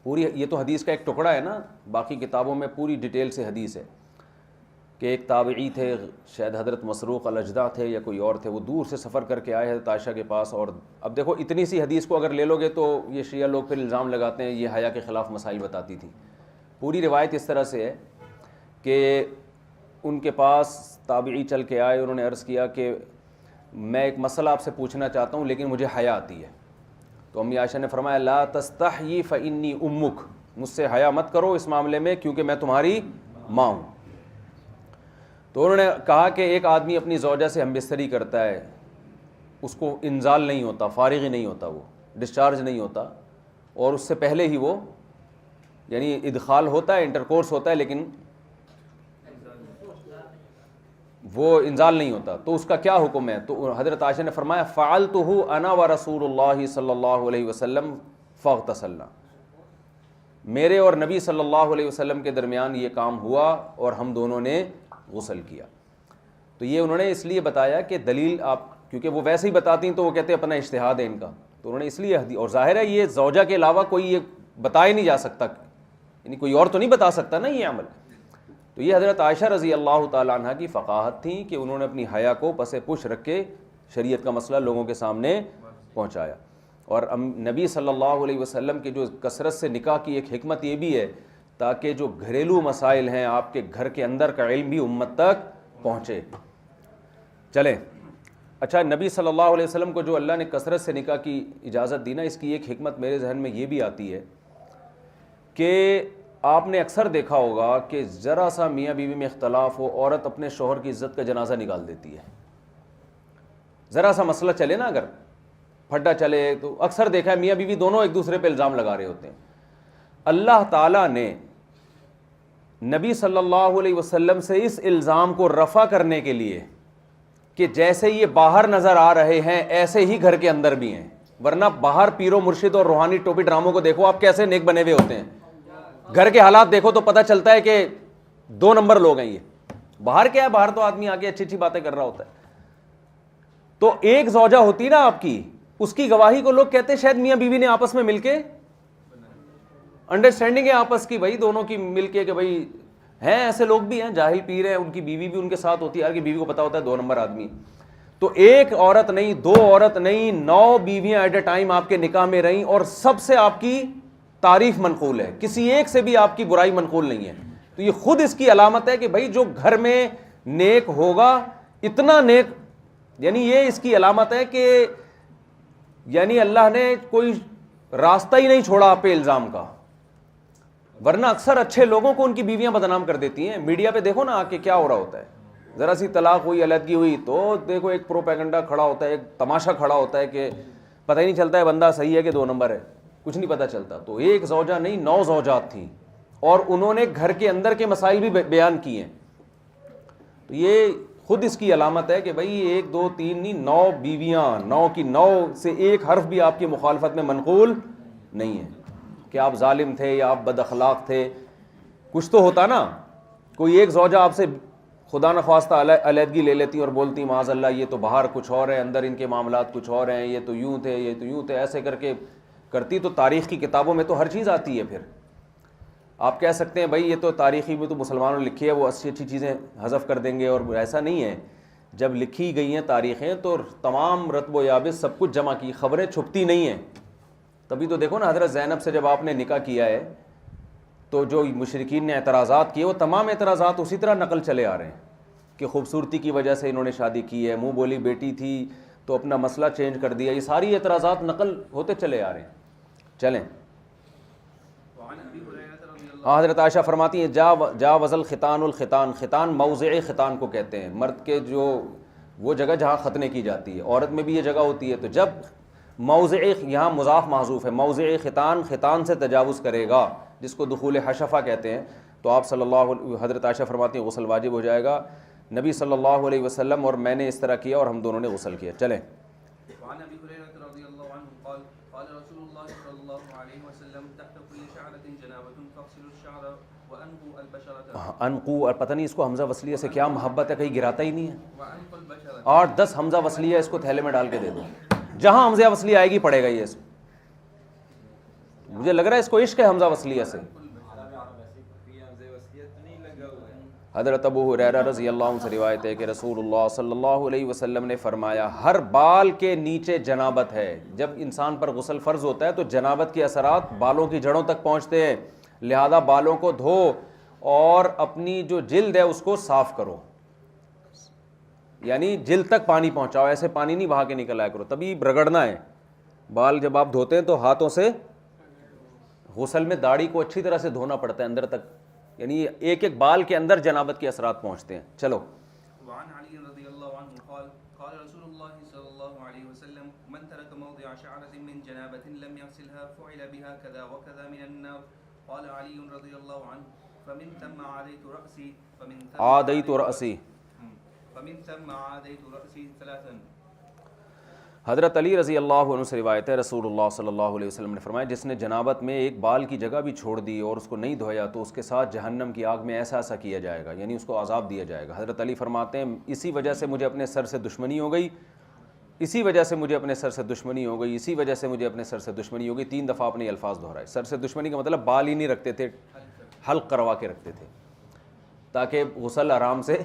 پوری یہ تو حدیث کا ایک ٹکڑا ہے نا، باقی کتابوں میں پوری ڈیٹیل سے حدیث ہے کہ ایک تابعی تھے، شاید حضرت مسروق الاجدع تھے یا کوئی اور تھے، وہ دور سے سفر کر کے آئے حضرت عائشہ کے پاس. اور اب دیکھو اتنی سی حدیث کو اگر لے لو گے تو یہ شیعہ لوگ پھر الزام لگاتے ہیں یہ حیا کے خلاف مسائل بتاتی تھی. پوری روایت اس طرح سے ہے کہ ان کے پاس تابعی چل کے آئے، انہوں نے عرض کیا کہ میں ایک مسئلہ آپ سے پوچھنا چاہتا ہوں لیکن مجھے حیا آتی ہے. تو امی عائشہ نے فرمایا لا تستحیی فانی امک، مجھ سے حیا مت کرو اس معاملے میں کیونکہ میں تمہاری ماں ہوں. تو انہوں نے کہا کہ ایک آدمی اپنی زوجہ سے ہم بستری کرتا ہے اس کو انزال نہیں ہوتا، فارغ ہی نہیں ہوتا، وہ ڈسچارج نہیں ہوتا، اور اس سے پہلے ہی وہ یعنی ادخال ہوتا ہے، انٹرکورس ہوتا ہے، لیکن وہ انزال نہیں ہوتا، تو اس کا کیا حکم ہے؟ تو حضرت عائشہ نے فرمایا فعلتہ انا ورسول اللہ صلی اللہ علیہ وسلم فاغتسلنا، میرے اور نبی صلی اللہ علیہ وسلم کے درمیان یہ کام ہوا اور ہم دونوں نے غسل کیا۔ تو یہ انہوں نے اس لیے بتایا کہ دلیل آپ، کیونکہ وہ ویسے ہی بتاتی ہیں تو وہ کہتے ہیں اپنا اجتہاد ہے ان کا، تو انہوں نے اس لیے اور ظاہر ہے یہ زوجہ کے علاوہ کوئی یہ بتایا نہیں جا سکتا، یعنی کوئی اور تو نہیں بتا سکتا نا یہ عمل۔ تو یہ حضرت عائشہ رضی اللہ تعالیٰ عنہ کی فقاہت تھی کہ انہوں نے اپنی حیا کو پس پش رکھ کے شریعت کا مسئلہ لوگوں کے سامنے پہنچایا۔ اور نبی صلی اللہ علیہ وسلم کے جو کثرت سے نکاح کی ایک حکمت یہ بھی ہے تاکہ جو گھریلو مسائل ہیں آپ کے گھر کے اندر کا علم بھی امت تک پہنچے۔ چلیں، اچھا، نبی صلی اللہ علیہ وسلم کو جو اللہ نے کثرت سے نکاح کی اجازت دی نا، اس کی ایک حکمت میرے ذہن میں یہ بھی آتی ہے کہ آپ نے اکثر دیکھا ہوگا کہ ذرا سا میاں بیوی میں اختلاف ہو، عورت اپنے شوہر کی عزت کا جنازہ نکال دیتی ہے۔ ذرا سا مسئلہ چلے نا، اگر پھڈا چلے تو اکثر دیکھا ہے میاں بیوی دونوں ایک دوسرے پہ الزام لگا رہے ہوتے ہیں۔ اللہ تعالیٰ نے نبی صلی اللہ علیہ وسلم سے اس الزام کو رفع کرنے کے لیے کہ جیسے یہ باہر نظر آ رہے ہیں ایسے ہی گھر کے اندر بھی ہیں، ورنہ باہر پیرو مرشد اور روحانی ٹوپی ڈراموں کو دیکھو آپ کیسے نیک بنے ہوئے ہوتے ہیں، گھر کے حالات دیکھو تو پتہ چلتا ہے کہ 2 نمبر لوگ ہیں یہ۔ باہر کیا ہے، باہر تو آدمی آگے اچھی اچھی باتیں کر رہا ہوتا ہے۔ تو ایک زوجہ ہوتی نا آپ کی، اس کی گواہی کو لوگ کہتے ہیں شاید میاں بیوی نے آپس میں مل کے انڈرسٹینڈنگ ہے آپس کی، بھائی دونوں کی مل کے، کہ بھائی ہیں ایسے لوگ بھی ہیں، جاہل پیر ہیں، ان کی بیوی بھی ان کے ساتھ ہوتی ہے، ہر کی بیوی کو پتا ہوتا ہے 2 نمبر آدمی۔ تو ایک عورت نہیں، 2 عورت نہیں، 9 بیویاں ایٹ اے ٹائم آپ کے نکاح میں رہیں، اور سب سے آپ کی تعریف منقول ہے، کسی ایک سے بھی آپ کی برائی منقول نہیں ہے۔ تو یہ خود اس کی علامت ہے کہ بھائی جو گھر میں نیک ہوگا، اتنا نیک، یعنی یہ اس کی علامت ہے کہ یعنی اللہ نے کوئی راستہ ہی نہیں چھوڑا آپ پہ الزام کا، ورنہ اکثر اچھے لوگوں کو ان کی بیویاں بدنام کر دیتی ہیں۔ میڈیا پہ دیکھو نا آ کے کیا ہو رہا ہوتا ہے، ذرا سی طلاق ہوئی، علیحدگی ہوئی تو دیکھو ایک پروپیگنڈا کھڑا ہوتا ہے، ایک تماشا کھڑا ہوتا ہے کہ پتہ ہی نہیں چلتا ہے بندہ صحیح ہے کہ 2 نمبر ہے، کچھ نہیں پتہ چلتا۔ تو ایک زوجہ نہیں، 9 زوجات تھیں، اور انہوں نے گھر کے اندر کے مسائل بھی بیان کیے ہیں۔ تو یہ خود اس کی علامت ہے کہ بھئی 1 2 3 نہیں، 9 بیویاں، 9 کی 9 سے ایک حرف بھی آپ کی مخالفت میں منقول نہیں ہے کہ آپ ظالم تھے یا آپ بد اخلاق تھے۔ کچھ تو ہوتا نا، کوئی ایک زوجہ آپ سے خدا نخواستہ علیحدگی لے لیتی اور بولتی معاذ اللہ یہ تو باہر کچھ اور ہے، اندر ان کے معاملات کچھ اور ہیں، یہ تو یوں تھے، یہ تو یوں تھے، ایسے کر کے کرتی تو تاریخ کی کتابوں میں تو ہر چیز آتی ہے۔ پھر آپ کہہ سکتے ہیں بھائی یہ تو تاریخی میں تو مسلمانوں نے لکھی ہے، وہ اچھی چیزیں حذف کر دیں گے، اور ایسا نہیں ہے۔ جب لکھی گئی ہیں تاریخیں تو تمام رتب و یابس سب کچھ جمع کی، خبریں چھپتی نہیں ہیں۔ تبھی تو دیکھو نا حضرت زینب سے جب آپ نے نکاح کیا ہے تو جو مشرکین نے اعتراضات کیے وہ تمام اعتراضات اسی طرح نقل چلے آ رہے ہیں کہ خوبصورتی کی وجہ سے انہوں نے شادی کی ہے، منہ بولی بیٹی تھی تو اپنا مسئلہ چینج کر دیا، یہ ساری اعتراضات نقل ہوتے چلے آ رہے ہیں۔ چلیں، حضرت عائشہ فرماتی ہیں جاوز الختان الختان، ختان موضع ختان کو کہتے ہیں، مرد کے جو وہ جگہ جہاں ختنے کی جاتی ہے، عورت میں بھی یہ جگہ ہوتی ہے۔ تو جب موضع، یہاں مضاف محذوف ہے، موضع ختان، ختان سے تجاوز کرے گا جس کو دخول حشفہ کہتے ہیں، تو آپ صلی اللہ علیہ، حضرت عائشہ فرماتی ہیں غسل واجب ہو جائے گا۔ نبی صلی اللہ علیہ وسلم اور میں نے اس طرح کیا اور ہم دونوں نے غسل کیا۔ چلیں، وعن ابي هريره رضي الله عنه قال قال رسول الله صلى الله عليه وسلم تحت كل شعرة جنابة فاغسلوا الشعر وانقوا البشرة، انقو، اور پتہ نہیں اس کو حمزہ وصلیہ سے کیا محبت ہے، کہیں گراتا ہی نہیں ہے۔ وانقوا البشرة 8-10 حمزہ وصلیہ اس کو تھیلے میں ڈال کے دے دو، جہاں حمزہ وصلیہ آئے گی پڑے گا یہ۔ اس مجھے لگ رہا ہے اس کو عشق ہے حمزہ وصلیہ سے۔ حضرت ابو ہریرہ رضی اللہ عنہ سے روایت ہے کہ رسول اللہ صلی اللہ علیہ وسلم نے فرمایا ہر بال کے نیچے جنابت ہے۔ جب انسان پر غسل فرض ہوتا ہے تو جنابت کے اثرات بالوں کی جڑوں تک پہنچتے ہیں، لہذا بالوں کو دھو اور اپنی جو جلد ہے اس کو صاف کرو، یعنی جلد تک پانی پہنچاؤ، ایسے پانی نہیں بہا کے نکل آیا کرو، تبھی رگڑنا ہے۔ بال جب آپ دھوتے ہیں تو ہاتھوں سے، غسل میں داڑھی کو اچھی طرح سے دھونا پڑتا ہے اندر تک، یعنی ایک ایک بال کے اندر جنابت کے اثرات پہنچتے ہیں۔ چلو، وعن علي رضي الله عنه قال قال رسول الله صلى الله عليه موضع شعرة من جنابة لم يغسلها فعل بها كذا وكذا من النار. قال علي رضي الله عنه فمن ثم عاديت رأسي فمن ثم عاديت رأسي ثلاثا. حضرت علی رضی اللہ عنہ سے روایت ہے رسول اللہ صلی اللہ علیہ وسلم نے فرمایا جس نے جنابت میں ایک بال کی جگہ بھی چھوڑ دی اور اس کو نہیں دھویا تو اس کے ساتھ جہنم کی آگ میں ایسا ایسا کیا جائے گا، یعنی اس کو عذاب دیا جائے گا. حضرت علی فرماتے ہیں اسی وجہ سے مجھے اپنے سر سے دشمنی ہو گئی، اسی وجہ سے مجھے اپنے سر سے دشمنی ہو گئی، اسی وجہ سے مجھے اپنے سر سے دشمنی ہو گئی. 3 دفعہ اپنے الفاظ دہرائے. سر سے دشمنی کا مطلب بال ہی نہیں رکھتے تھے، حلق کروا کے رکھتے تھے تاکہ غسل آرام سے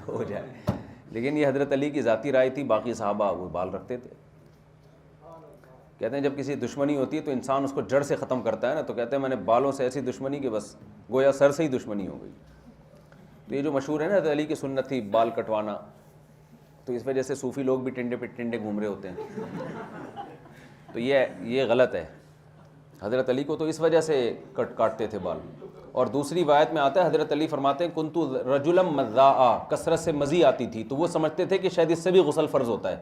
ہو جائے. لیکن یہ حضرت علی کی ذاتی رائے تھی، باقی صحابہ وہ بال رکھتے تھے. کہتے ہیں جب کسی دشمنی ہوتی ہے تو انسان اس کو جڑ سے ختم کرتا ہے نا، تو کہتے ہیں میں نے بالوں سے ایسی دشمنی کہ بس گویا سر سے ہی دشمنی ہو گئی. تو یہ جو مشہور ہے نا حضرت علی کی سنت تھی بال کٹوانا، تو اس وجہ سے صوفی لوگ بھی ٹنڈے پہ ٹنڈے گھوم رہے ہوتے ہیں. تو یہ غلط ہے. حضرت علی کو تو اس وجہ سے کاٹتے تھے بال. اور دوسری روایت میں آتا ہے حضرت علی فرماتے ہیں کنتو رجلا مذاء، کثرت سے مزی آتی تھی تو وہ سمجھتے تھے کہ شاید اس سے بھی غسل فرض ہوتا ہے.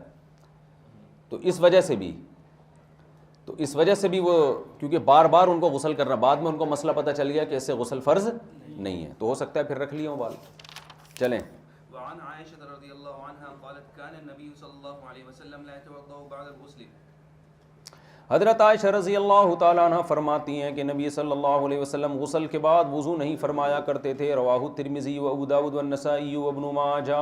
تو اس وجہ سے بھی وہ کیونکہ بار بار ان کو غسل کرنا، بعد میں ان کو مسئلہ پتہ چل گیا کہ اس سے غسل فرض نہیں ہے، تو ہو سکتا ہے پھر رکھ لیے ہوں بال. چلیں. وعن عائشة رضی اللہ عنہا قالت كان النبي صلی اللہ علیہ وسلم لا يتوضأ بعد الغسل. حضرت عائشہ رضی اللہ تعالیٰ عنہ فرماتی ہیں کہ نبی صلی اللہ علیہ وسلم غسل کے بعد وضو نہیں فرمایا کرتے تھے. رواہ الترمذی و ابو داؤد والنسائی و ابن ماجہ.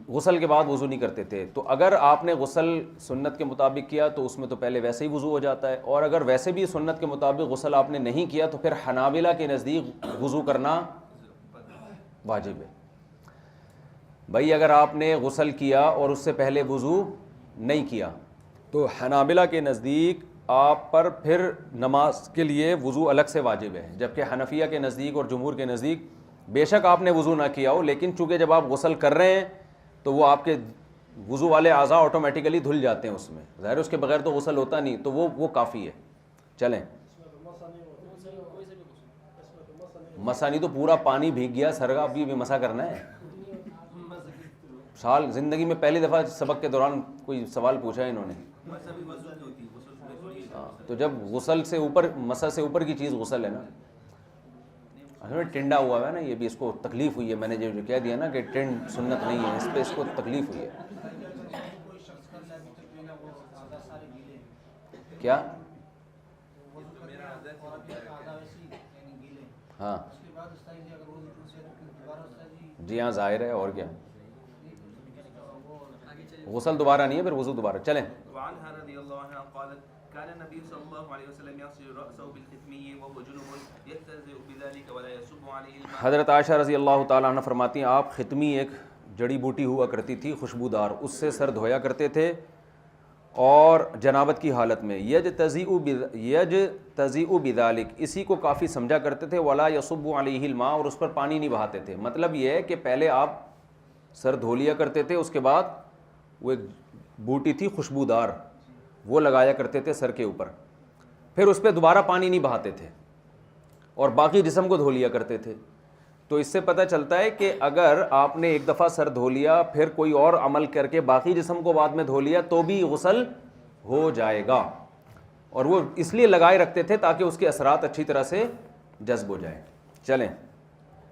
غسل کے بعد وضو نہیں کرتے تھے. تو اگر آپ نے غسل سنت کے مطابق کیا تو اس میں تو پہلے ویسے ہی وضو ہو جاتا ہے، اور اگر ویسے بھی سنت کے مطابق غسل آپ نے نہیں کیا تو پھر حنابلہ کے نزدیک وضو کرنا واجب ہے. بھائی اگر آپ نے غسل کیا اور اس سے پہلے وضو نہیں کیا تو حنابلہ کے نزدیک آپ پر پھر نماز کے لیے وضو الگ سے واجب ہے، جبکہ حنفیہ کے نزدیک اور جمہور کے نزدیک بے شک آپ نے وضو نہ کیا ہو، لیکن چونکہ جب آپ غسل کر رہے ہیں تو وہ آپ کے وضو والے اعضاء آٹومیٹیکلی دھل جاتے ہیں اس میں، ظاہر اس کے بغیر تو غسل ہوتا نہیں، تو وہ کافی ہے. چلیں. مسا نہیں تو پورا پانی بھیگ گیا سر کا، ابھی بھی مسا کرنا ہے. سال زندگی میں پہلی دفعہ سبق کے دوران کوئی سوال پوچھا ہے انہوں نے. تو جب غسل سے اوپر، مسا سے اوپر کی چیز غسل ہے نا. ٹنڈا ہوا ہے نا، یہ بھی اس کو تکلیف ہوئی ہے. میں نے جو کہہ دیا نا کہ ٹنڈ سنت نہیں ہے، اس پہ اس کو تکلیف ہوئی ہے. کیا؟ ہاں جی ہاں ظاہر ہے، اور کیا. غسل دوبارہ نہیں ہے، پھر وضو دوبارہ. چلیں. وعنها رضی اللہ عنہ قالت كان النبي صلى الله عليه وسلم يغسل رأسه بالختمية وهو جنب يستهزئ بذلك ولا يصب عليه الماء. حضرت عائشہ رضی اللہ تعالیٰ عنہ فرماتی ہیں آپ ختمی ایک جڑی بوٹی ہوا کرتی تھی خوشبودار، اس سے سر دھویا کرتے تھے اور جنابت کی حالت میں. یجتزئ بذلک، اسی کو کافی سمجھا کرتے تھے. ولا يصب عليه الماء، اور اس پر پانی نہیں بہاتے تھے. مطلب یہ ہے کہ پہلے آپ سر دھو لیا کرتے تھے، اس کے بعد وہ ایک بوٹی تھی خوشبودار وہ لگایا کرتے تھے سر کے اوپر، پھر اس پہ دوبارہ پانی نہیں بہاتے تھے اور باقی جسم کو دھو لیا کرتے تھے. تو اس سے پتہ چلتا ہے کہ اگر آپ نے ایک دفعہ سر دھو لیا پھر کوئی اور عمل کر کے باقی جسم کو بعد میں دھو لیا تو بھی غسل ہو جائے گا. اور وہ اس لیے لگائے رکھتے تھے تاکہ اس کے اثرات اچھی طرح سے جذب ہو جائیں. چلیں.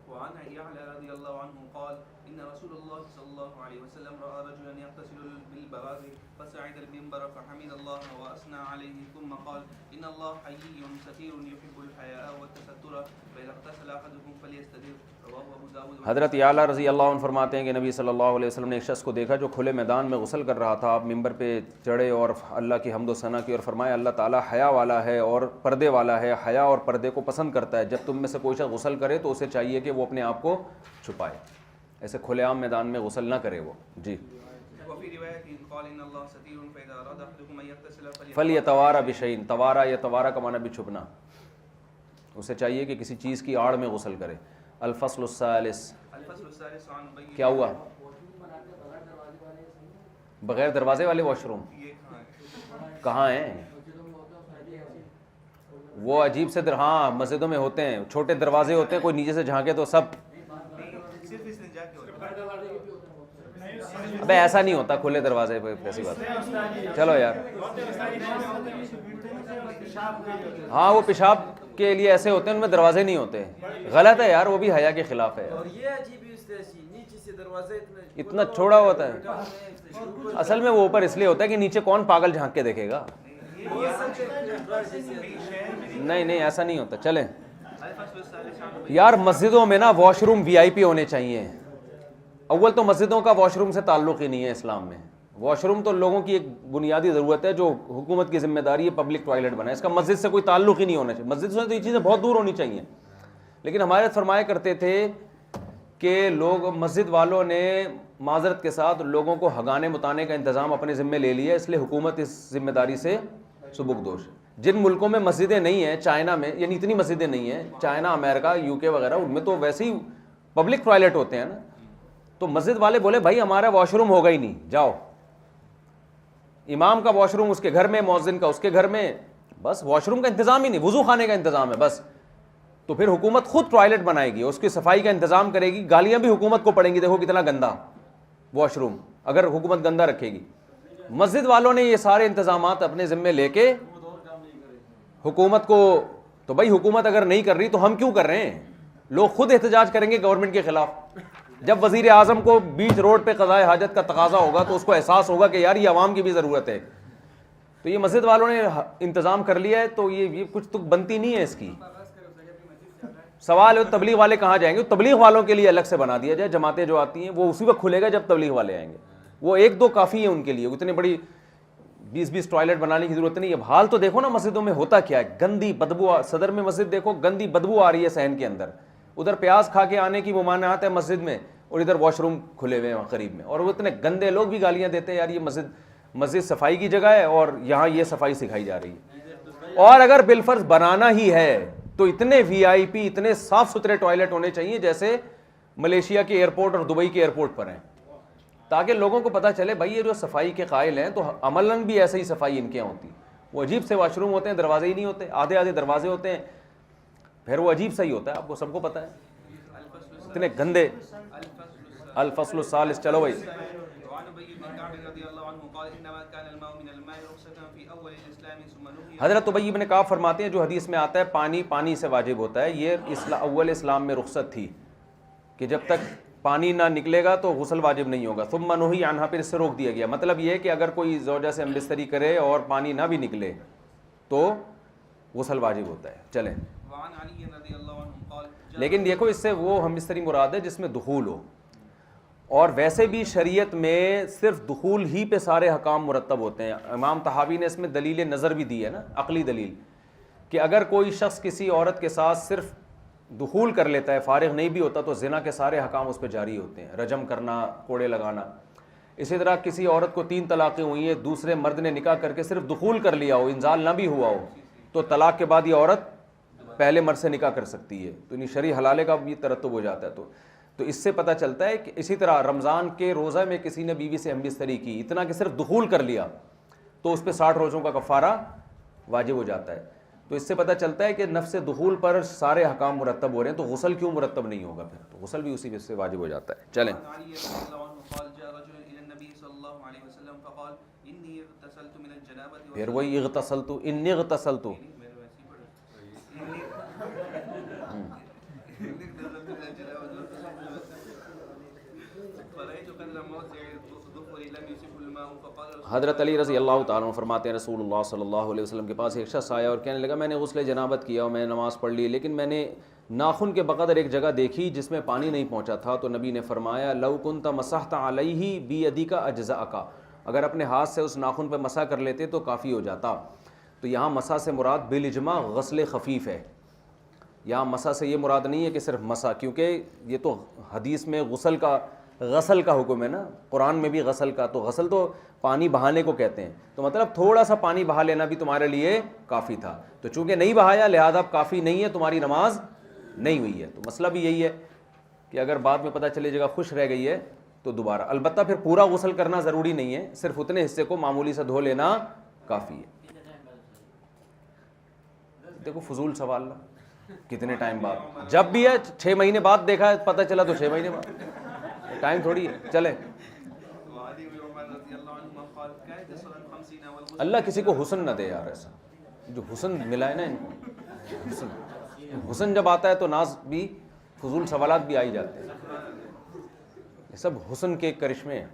وعن يعلى رضي الله عنه قال إن رسول الله صلى الله عليه وسلم رأى رجلا يغتسل بالبراز فصعد المنبر فحمد الله وأثنى عليه ثم قال إن الله حيي ستير يحب الحياء والتستر فإذا اغتسل أحدكم فليستتر. رواه أبو داود. حضرت یعلا رضی اللہ عنہ فرماتے ہیں کہ نبی صلی اللہ علیہ وسلم نے ایک شخص کو دیکھا جو کھلے میدان میں غسل کر رہا تھا. آپ ممبر پہ چڑھے اور اللہ کی حمد و ثنا کی اور فرمایا اللہ تعالیٰ حیا والا ہے اور پردے والا ہے، حیا اور پردے کو پسند کرتا ہے. جب تم میں سے کوئی شخص غسل کرے تو اسے چاہیے کہ وہ اپنے آپ کو چھپائے، ایسے کھلے عام میدان میں غسل نہ کرے وہ. جی. وفي رواية قال إن الله ستير فإذا أراد أحدكم أن يغتسل فلیتوارا بشیء، توارا یا توارا کا معنی بھی چھپنا، اسے چاہیے کہ کسی چیز کی آڑ میں غسل کرے. الفصل الثالث. الفصل الثالث عن بين. کیا ہوا؟ بغیر دروازے والے واش روم کہاں ہیں؟ وہ عجیب سے ہاں مسجدوں میں ہوتے ہیں، چھوٹے دروازے ہوتے ہیں، کوئی نیچے سے جھانکے تو سب. صرف استنجا کے ہوتے ہیں. ابے ایسا نہیں ہوتا کھلے دروازے پہ، کیسی بات ہے، چلو یار. ہاں وہ پیشاب کے لیے ایسے ہوتے ہیں، ان میں دروازے نہیں ہوتے، غلط ہے یار، وہ بھی حیا کے خلاف ہے. اور یہ عجیب نیچے سے دروازے اتنا چھوڑا ہوتا ہے، اصل میں وہ اوپر اس لیے ہوتا ہے کہ نیچے کون پاگل جھانک کے دیکھے گا. نہیں ایسا نہیں ہوتا. چلیں یار، مسجدوں میں نا واش روم وی آئی پی ہونے چاہیے. اول تو مسجدوں کا واش روم سے تعلق ہی نہیں ہے اسلام میں. واش روم تو لوگوں کی ایک بنیادی ضرورت ہے جو حکومت کی ذمہ داری ہے پبلک ٹوائلٹ بنائے، اس کا مسجد سے کوئی تعلق ہی نہیں ہونا چاہیے. مسجد سے تو یہ چیزیں بہت دور ہونی چاہیے. لیکن ہمارے فرمایا کرتے تھے کہ لوگ، مسجد والوں نے معذرت کے ساتھ لوگوں کو ہگانے متانے کا انتظام اپنے ذمہ لے لیا، اس لیے حکومت اس ذمہ داری سے سبکدوش. جن ملکوں میں مسجدیں نہیں ہیں، چائنا میں، یعنی اتنی مسجدیں نہیں ہیں، چائنا، امریکہ، یو کے وغیرہ، ان میں تو ویسے ہی پبلک ٹوائلٹ ہوتے ہیں نا. تو مسجد والے بولے بھائی ہمارا واش روم ہوگا ہی نہیں، جاؤ. امام کا واش روم اس کے گھر میں، مؤذن کا اس کے گھر میں، بس واش روم کا انتظام ہی نہیں، وضو خانے کا انتظام ہے بس. تو پھر حکومت خود ٹوائلٹ بنائے گی، اس کی صفائی کا انتظام کرے گی، گالیاں بھی حکومت کو پڑیں گی، دیکھو کتنا گندا واش روم، اگر حکومت گندا رکھے گی. مسجد والوں نے یہ سارے انتظامات اپنے ذمے لے کے حکومت کو، تو بھائی حکومت اگر نہیں کر رہی تو ہم کیوں کر رہے ہیں؟ لوگ خود احتجاج کریں گے گورنمنٹ کے خلاف. جب وزیر اعظم کو بیچ روڈ پہ قضائے حاجت کا تقاضا ہوگا تو اس کو احساس ہوگا کہ یار یہ عوام کی بھی ضرورت ہے. تو یہ مسجد والوں نے انتظام کر لیا ہے، تو یہ کچھ تو بنتی نہیں ہے اس کی. سوال ہے تبلیغ والے کہاں جائیں گے؟ تبلیغ والوں کے لیے الگ سے بنا دیا جائے، جماعتیں جو آتی ہیں وہ اسی وقت کھلے گا جب تبلیغ والے آئیں گے. وہ ایک دو کافی ہے ان کے لیے، اتنی بڑی 20 ٹوائلٹ بنانے کی ضرورت نہیں. اب حال تو دیکھو نا مسجدوں میں ہوتا کیا ہے، گندی بدبو. صدر میں مسجد دیکھو، گندی بدبو آ رہی ہے صحن کے اندر. ادھر پیاز کھا کے آنے کی ممانعت ہے مسجد میں، اور ادھر واش روم کھلے ہوئے ہیں قریب میں، اور وہ اتنے گندے لوگ بھی گالیاں دیتے ہیں یار یہ مسجد صفائی کی جگہ ہے اور یہاں یہ صفائی سکھائی جا رہی ہے. اور اگر بالفرض بنانا ہی ہے تو اتنے وی آئی پی، اتنے صاف ستھرے ٹوائلٹ ہونے چاہیے جیسے ملیشیا کے ایئرپورٹ اور دبئی کے ایئرپورٹ پر ہیں، تاکہ لوگوں کو پتہ چلے بھائی یہ جو صفائی کے قائل ہیں تو عملاً بھی ایسے ہی صفائی ان کے یہاں ہوتی. وہ عجیب سے واش روم ہوتے ہیں، دروازے ہی نہیں ہوتے، آدھے دروازے ہوتے ہیں، پھر وہ عجیب سا ہی ہوتا ہے، آپ کو سب کو پتہ ہے، اتنے گندے. الفصل الثالث. چلو بھائی. حضرت ابی بن کعب فرماتے ہیں جو حدیث میں آتا ہے پانی سے واجب ہوتا ہے، یہ اول اسلام میں رخصت تھی کہ جب تک پانی نہ نکلے گا تو غسل واجب نہیں ہوگا. ثم نہی عنہا، پھر اس سے روک دیا گیا. مطلب یہ ہے کہ اگر کوئی زوجہ سے ہم بستری کرے اور پانی نہ بھی نکلے تو غسل واجب ہوتا ہے. چلیں. لیکن دیکھو اس سے وہ ہم بستری مراد ہے جس میں دخول ہو، اور ویسے بھی شریعت میں صرف دخول ہی پہ سارے حکام مرتب ہوتے ہیں. امام طحاوی نے اس میں دلیل نظر بھی دی ہے نا، عقلی دلیل، کہ اگر کوئی شخص کسی عورت کے ساتھ صرف دخول کر لیتا ہے، فارغ نہیں بھی ہوتا، تو زنا کے سارے حکام اس پہ جاری ہوتے ہیں، رجم کرنا، کوڑے لگانا. اسی طرح کسی عورت کو 3 طلاقیں ہوئی ہیں، دوسرے مرد نے نکاح کر کے صرف دخول کر لیا ہو، انزال نہ بھی ہوا ہو، تو طلاق کے بعد یہ عورت پہلے مرد سے نکاح کر سکتی ہے. تو انہیں شرعی حلالے کا بھی ترتب ہو جاتا ہے. تو اس سے پتہ چلتا ہے کہ اسی طرح رمضان کے روزہ میں کسی نے بیوی سے ہم بستری کی، اتنا کہ صرف دخول کر لیا، تو اس پہ 60 روزوں کا کفارہ واجب ہو جاتا ہے. تو اس سے پتہ چلتا ہے کہ نفس دخول پر سارے حکام مرتب ہو رہے ہیں، تو غسل کیوں مرتب نہیں ہوگا؟ پھر تو غسل بھی اسی سے واجب ہو جاتا ہے. چلیں. پھر وہی اغتسلت انی اغتسلت. حضرت علی رضی اللہ تعالیٰ عنہ فرماتے ہیں رسول اللہ صلی اللہ علیہ وسلم کے پاس ایک شخص آیا اور کہنے لگا میں نے غسل جنابت کیا اور میں نے نماز پڑھ لی، لیکن میں نے ناخن کے بقدر ایک جگہ دیکھی جس میں پانی نہیں پہنچا تھا. تو نبی نے فرمایا لو کنت مسحت علیہ بیدک اجزاک، اگر اپنے ہاتھ سے اس ناخن پہ مسح کر لیتے تو کافی ہو جاتا. تو یہاں مسح سے مراد بالاجماع غسل خفیف ہے. یہاں مسح سے یہ مراد نہیں ہے کہ صرف مسح، کیونکہ یہ تو حدیث میں غسل کا حکم ہے نا، قرآن میں بھی غسل کا. تو غسل تو پانی بہانے کو کہتے ہیں، تو مطلب تھوڑا سا پانی بہا لینا بھی تمہارے لیے کافی تھا. تو چونکہ نہیں بہایا لہذا اب کافی نہیں ہے، تمہاری نماز نہیں ہوئی ہے. تو مسئلہ بھی یہی ہے کہ اگر بعد میں پتہ چلے جگہ خشک رہ گئی ہے تو دوبارہ، البتہ پھر پورا غسل کرنا ضروری نہیں ہے، صرف اتنے حصے کو معمولی سے دھو لینا کافی ہے. دیکھو فضول سوال نا، کتنے ٹائم بعد؟ جب بھی ہے 6 مہینے بعد دیکھا ہے، پتہ چلا تو 6 مہینے بعد، ٹائم تھوڑی ہے. چلیں. اللہ کسی کو حسن نہ دے یار، ایسا جو حسن ملا ہے نا ان کو، حسن جب آتا ہے تو ناز بھی، فضول سوالات بھی آ ہی جاتے ہیں، یہ سب حسن کے کرشمے ہیں.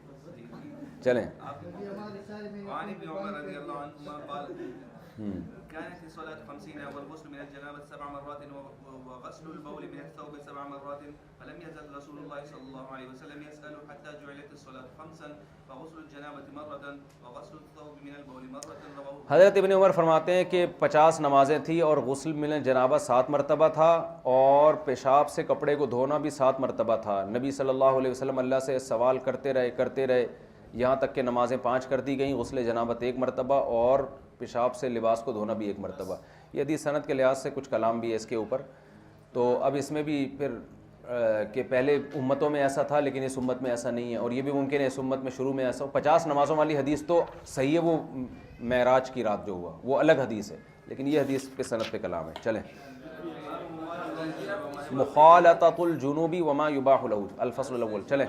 چلیں. وعن ابن عمر رضی اللہ عنہما قال كانت الصلاة 50 والغسل من الجنابة 7 مرات وغسل البول من الثوب 7 مرات فلم يزل رسول الله صلى الله عليه وسلم يسأل حتى جعلت الصلاة 5 فغسل الجنابة مرة وغسل الثوب من البول مرة. حضرت ابن عمر فرماتے ہیں کہ 50 نمازیں تھیں اور غسل من الجنابہ 7 مرتبہ تھا اور پیشاب سے کپڑے کو دھونا بھی 7 مرتبہ تھا. نبی صلی اللہ علیہ وسلم اللہ سے سوال کرتے رہے یہاں تک کہ نمازیں 5 کر دی گئیں، غسل جنابت 1 مرتبہ اور پیشاب سے لباس کو دھونا بھی 1 مرتبہ. یہ حدیث سند کے لحاظ سے کچھ کلام بھی ہے اس کے اوپر. تو اب اس میں بھی پھر کہ پہلے امتوں میں ایسا تھا لیکن اس امت میں ایسا نہیں ہے، اور یہ بھی ممکن ہے اس امت میں شروع میں ایسا ہو. 50 نمازوں والی حدیث تو صحیح ہے، وہ معراج کی رات جو ہوا وہ الگ حدیث ہے، لیکن یہ حدیث پہ سند پہ کلام ہے. چلیں. مخالطۃ الجنوب وما یباح له الفصل الاول. چلیں.